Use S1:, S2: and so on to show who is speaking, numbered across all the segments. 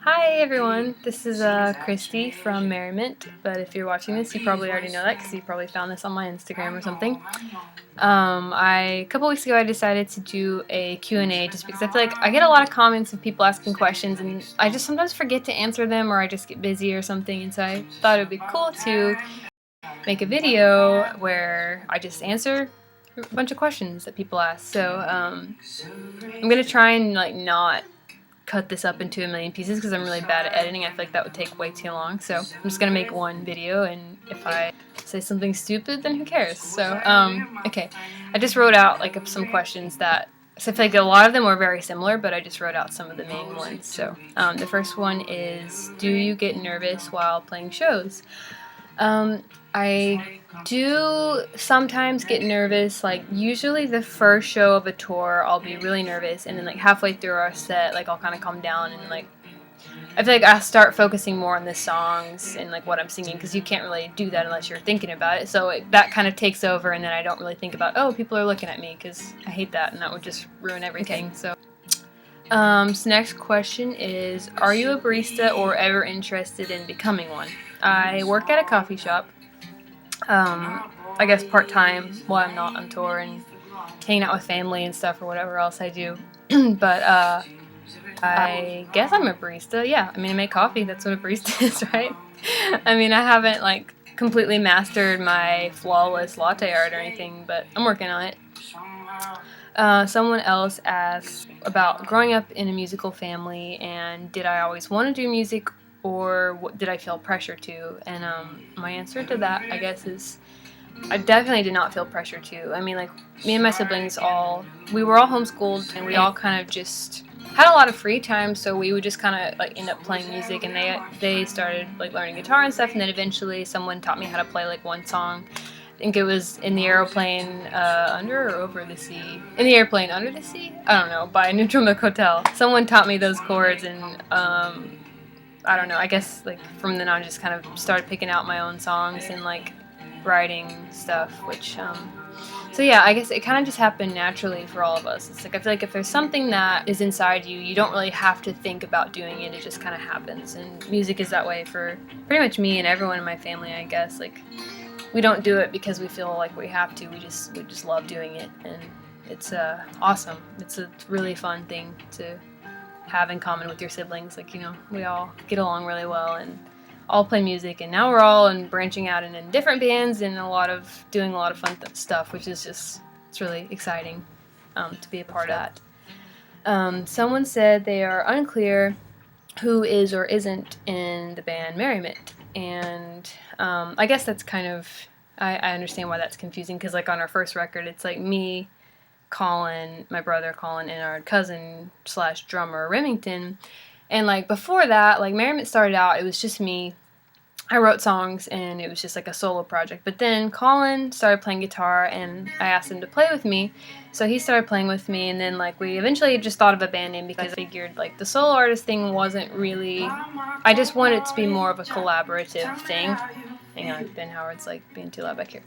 S1: Hi everyone, this is Christie from Merriment, but if you're watching this, you probably already know that because you probably found this on my Instagram or something. A couple weeks ago I decided to do a Q&A just because I feel like I get a lot of comments of people asking questions and I just sometimes forget to answer them or I just get busy or something, and so I thought it would be cool to make a video where I just answer a bunch of questions that people ask. So I'm going to try and not cut this up into a million pieces because I'm really bad at editing. I feel like that would take way too long. So I'm just gonna make one video, and if I say something stupid, then who cares? So okay, I just wrote out some questions that. So I feel like a lot of them were very similar, but I just wrote out some of the main ones. So the first one is, do you get nervous while playing shows? I do sometimes get nervous. Like, usually the first show of a tour, I'll be really nervous, and then halfway through our set, I'll kind of calm down, and I feel like I start focusing more on the songs and what I'm singing, because you can't really do that unless you're thinking about it. So that kind of takes over, and then I don't really think about, oh, people are looking at me, because I hate that, and that would just ruin everything. Okay. So next question is, are you a barista or ever interested in becoming one? I work at a coffee shop. I guess part-time while I'm not on tour and hanging out with family and stuff or whatever else I do. But I guess I'm a barista. Yeah, I mean, I make coffee. That's what a barista is, right? I mean, I haven't completely mastered my flawless latte art or anything, but I'm working on it. Someone else asked about growing up in a musical family, and did I always want to do music, or did I feel pressure to? And my answer to that, I guess, is I definitely did not feel pressure to. I mean, me and my siblings we were all homeschooled, and we all kind of just had a lot of free time, so we would just kind of end up playing music, and they started learning guitar and stuff, and then eventually someone taught me how to play one song. I think it was In the Aeroplane Under or Over the Sea. In the Airplane Under the Sea? I don't know, by Neutral Milk Hotel. Someone taught me those chords, and I don't know, I guess from then on I just kind of started picking out my own songs and writing stuff, which so yeah, I guess it kind of just happened naturally for all of us. It's I feel like if there's something that is inside you, you don't really have to think about doing it, it just kind of happens. And music is that way for pretty much me and everyone in my family, I guess. We don't do it because we feel like we have to, we just love doing it, and it's awesome. It's a really fun thing to have in common with your siblings. We all get along really well and all play music, and now we're all branching out and in different bands and doing a lot of fun stuff, which is it's really exciting to be a part of that. Someone said they are unclear who is or isn't in the band Merriment, and I guess that's kind of, I understand why that's confusing, because on our first record it's me, Colin, my brother Colin, and our cousin / drummer Remington. And before that, Merriment started out, it was just me. I wrote songs and it was just a solo project. But then Colin started playing guitar and I asked him to play with me. So he started playing with me, and then we eventually just thought of a band name because I figured the solo artist thing wasn't really, I just wanted it to be more of a collaborative thing. Hang on, Ben Howard's being too loud back here.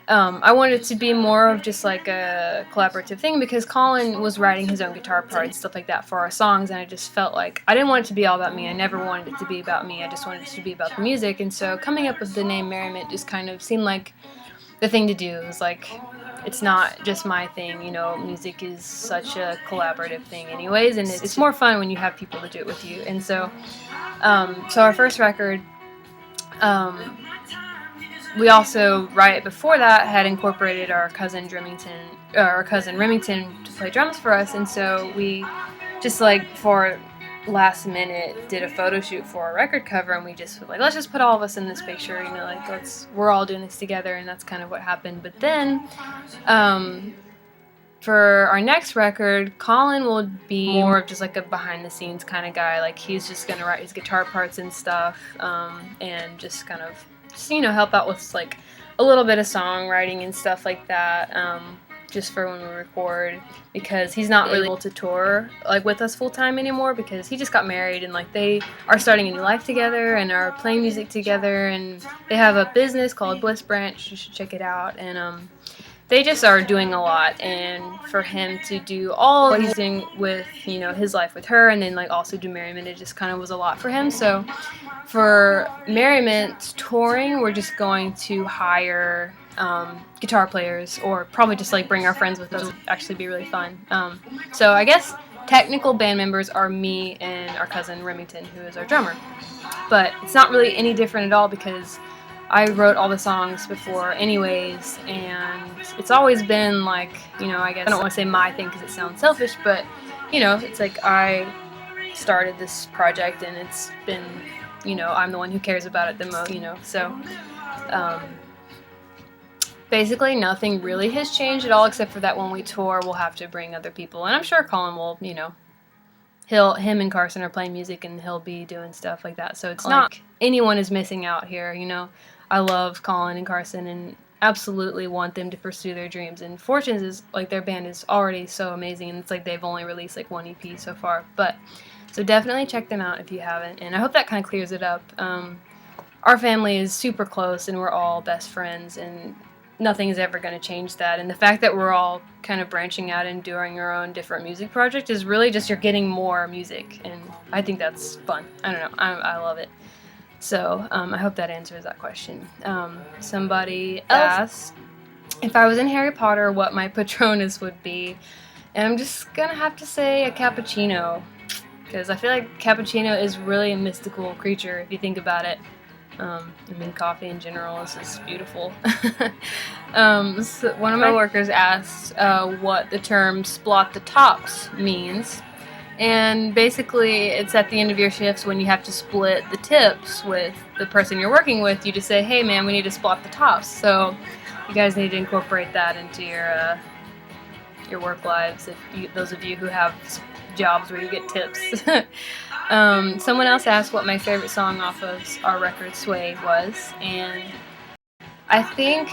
S1: I wanted it to be more of just a collaborative thing because Colin was writing his own guitar parts and stuff like that for our songs, and I just felt like I didn't want it to be all about me. I never wanted it to be about me. I just wanted it to be about the music, and so coming up with the name Merriment just kind of seemed like the thing to do. It was it's not just my thing, music is such a collaborative thing anyways, and it's more fun when you have people to do it with you. And so our first record, we also, right before that, had incorporated our cousin Remington to play drums for us, and so we just for last minute did a photo shoot for our record cover, and we just were let's just put all of us in this picture, we're all doing this together, and that's kind of what happened. But then for our next record, Colin will be more of just a behind the scenes kind of guy. He's just gonna write his guitar parts and stuff, and just kind of help out with a little bit of songwriting and stuff like that, just for when we record, because he's not really able to tour with us full time anymore because he just got married, and they are starting a new life together and are playing music together, and they have a business called Bliss Branch. You should check it out. And they just are doing a lot, and for him to do all what he's doing with, you know, his life with her, and then like also do Merriment, it just kind of was a lot for him. So for Merriment touring, we're just going to hire guitar players, or probably just like bring our friends with us. Would actually be really fun. So I guess technical band members are me and our cousin Remington, who is our drummer. But it's not really any different at all because I wrote all the songs before anyways, and it's always been like, you know, I guess I don't want to say my thing because it sounds selfish, but, you know, it's like I started this project and it's been, you know, I'm the one who cares about it the most, you know, so basically nothing really has changed at all except for that when we tour we'll have to bring other people, and I'm sure Colin will, you know, him and Carson are playing music and he'll be doing stuff like that, so it's not like anyone is missing out here, you know. I love Colin and Carson and absolutely want them to pursue their dreams, and Fortunes is like, their band is already so amazing, and it's like they've only released like one EP so far, but so definitely check them out if you haven't, and I hope that kind of clears it up. Our family is super close and we're all best friends, and nothing is ever going to change that, and the fact that we're all kind of branching out and doing our own different music project is really just, you're getting more music, and I think that's fun. I don't know, I love it. So I hope that answers that question. Somebody asked if I was in Harry Potter what my Patronus would be, and I'm just gonna have to say a cappuccino, because I feel like cappuccino is really a mystical creature if you think about it. I mean, coffee in general is just beautiful. So one of my workers asked what the term "splot the tops" means. And basically, it's at the end of your shifts when you have to split the tips with the person you're working with. You just say, "Hey, man, we need to split the tops." So you guys need to incorporate that into your work lives. Those of you who have jobs where you get tips. Someone else asked what my favorite song off of our record "Sway" was, and I think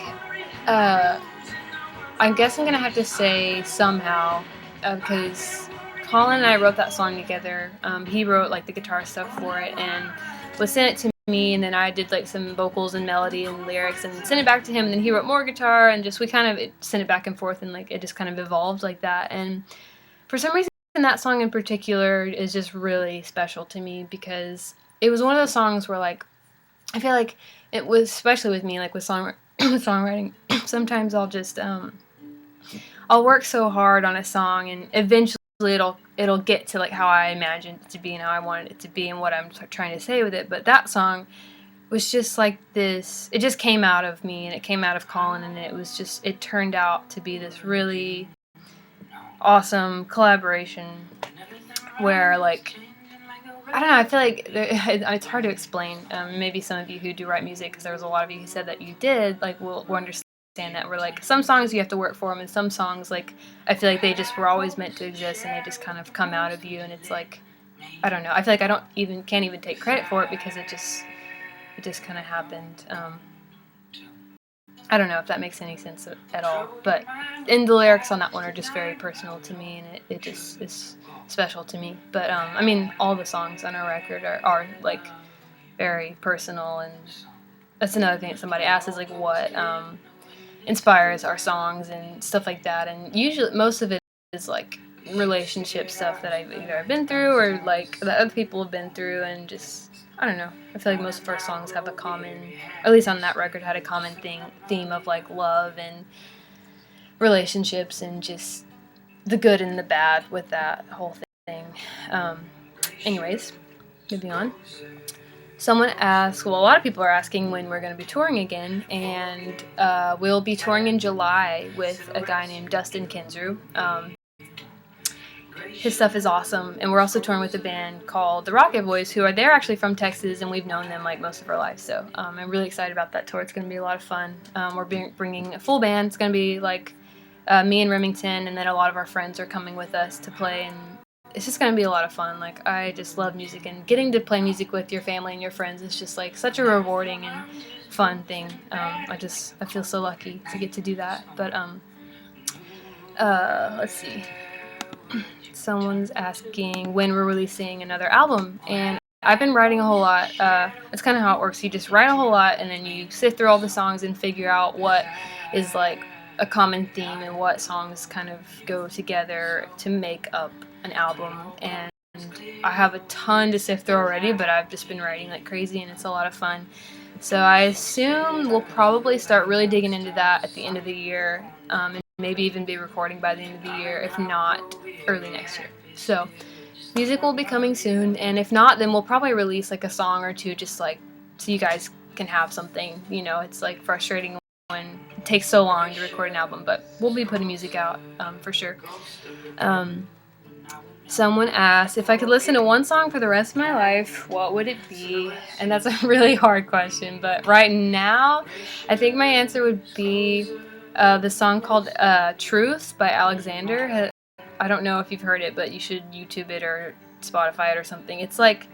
S1: I guess I'm gonna have to say "Somehow" because Colin and I wrote that song together. He wrote like the guitar stuff for it and was sent it to me, and then I did like some vocals and melody and lyrics and sent it back to him, and then he wrote more guitar, and just we kind of sent it back and forth, and like it just kind of evolved like that. And for some reason that song in particular is just really special to me because it was one of those songs where like I feel like it was, especially with me, like with songwriting, sometimes I'll just I'll work so hard on a song and eventually it'll get to like how I imagined it to be and how I wanted it to be and what I'm trying to say with it. But that song was just like this, it just came out of me and it came out of Colin, and it turned out to be this really awesome collaboration where like, I don't know, I feel like it's hard to explain. Maybe some of you who do write music, because there was a lot of you who said that you did, like will understand that we're like, some songs you have to work for them, and some songs like I feel like they just were always meant to exist and they just kind of come out of you, and it's like, I don't know, I feel like I can't even take credit for it because it just kind of happened. I don't know if that makes any sense at all, but and the lyrics on that one are just very personal to me, and it just is special to me. But I mean, all the songs on our record are like very personal, and that's another thing that somebody asked is like what inspires our songs and stuff like that, and usually most of it is like relationship stuff that I've been through or like that other people have been through, and just I don't know, I feel like most of our songs have a common, at least on that record, had a common theme of like love and relationships and just the good and the bad with that whole thing. Anyways, moving on. Someone asked, well, a lot of people are asking when we're going to be touring again, and we'll be touring in July with a guy named Dustin Kinsrew. His stuff is awesome, and we're also touring with a band called the Rocket Boys, they're actually from Texas, and we've known them like most of our lives, so I'm really excited about that tour. It's going to be a lot of fun. We're bringing a full band. It's going to be like me and Remington, and then a lot of our friends are coming with us to play, and it's just going to be a lot of fun. Like, I just love music, and getting to play music with your family and your friends is just like such a rewarding and fun thing. I feel so lucky to get to do that. But let's see. Someone's asking when we're releasing another album, and I've been writing a whole lot. That's kind of how it works. You just write a whole lot, and then you sift through all the songs and figure out what is like a common theme and what songs kind of go together to make up an album. And I have a ton to sift through already, but I've just been writing like crazy and it's a lot of fun. So I assume we'll probably start really digging into that at the end of the year, and maybe even be recording by the end of the year, if not early next year. So music will be coming soon, and if not, then we'll probably release like a song or two, just like so you guys can have something. You know, it's like frustrating when it takes so long to record an album, but we'll be putting music out for sure. Someone asked if I could listen to one song for the rest of my life, what would it be? And that's a really hard question, but right now, I think my answer would be the song called Truth by Alexander. I don't know if you've heard it, but you should YouTube it or Spotify it or something. It's like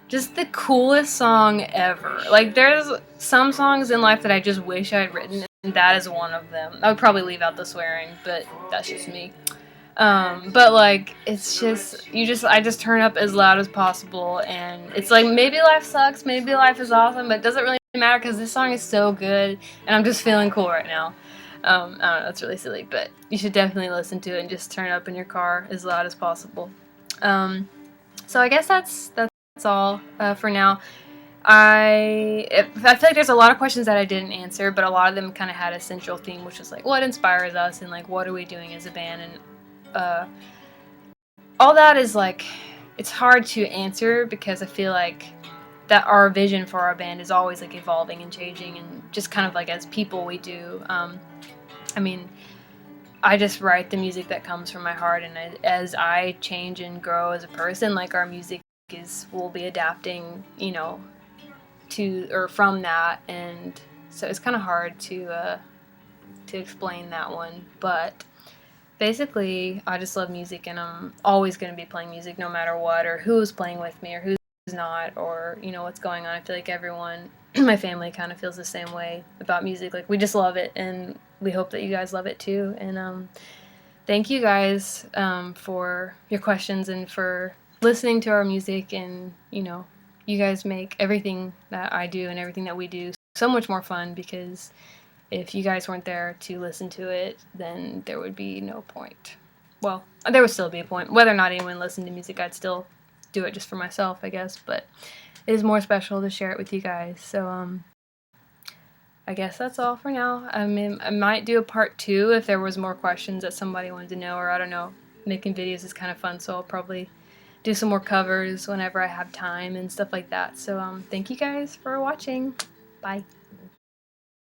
S1: just the coolest song ever. Like, there's some songs in life that I just wish I had written, and that is one of them. I would probably leave out the swearing, but that's just me. But like, it's just, I just turn up as loud as possible, and it's like, maybe life sucks, maybe life is awesome, but it doesn't really matter because this song is so good, and I'm just feeling cool right now. I don't know, that's really silly, but you should definitely listen to it and just turn it up in your car as loud as possible. So I guess that's all for now. I feel like there's a lot of questions that I didn't answer, but a lot of them kind of had a central theme, which was like, what inspires us, and like, what are we doing as a band, and all that is like, it's hard to answer because I feel like that our vision for our band is always like evolving and changing, and just kind of like as people we do. I mean, I just write the music that comes from my heart, and as I change and grow as a person, like our music will be adapting, you know, to or from that, and so it's kind of hard to explain that one, but basically, I just love music, and I'm always going to be playing music no matter what, or who's playing with me, or who's not, or, you know, what's going on. I feel like everyone in my family kind of feels the same way about music. Like, we just love it, and we hope that you guys love it too. And thank you guys for your questions and for listening to our music. And, you know, you guys make everything that I do and everything that we do so much more fun, because if you guys weren't there to listen to it, then there would be no point. Well, there would still be a point. Whether or not anyone listened to music, I'd still do it just for myself, I guess. But it is more special to share it with you guys. So I guess that's all for now. I mean, I might do a part 2 if there was more questions that somebody wanted to know, or I don't know. Making videos is kind of fun, so I'll probably do some more covers whenever I have time and stuff like that. So thank you guys for watching. Bye.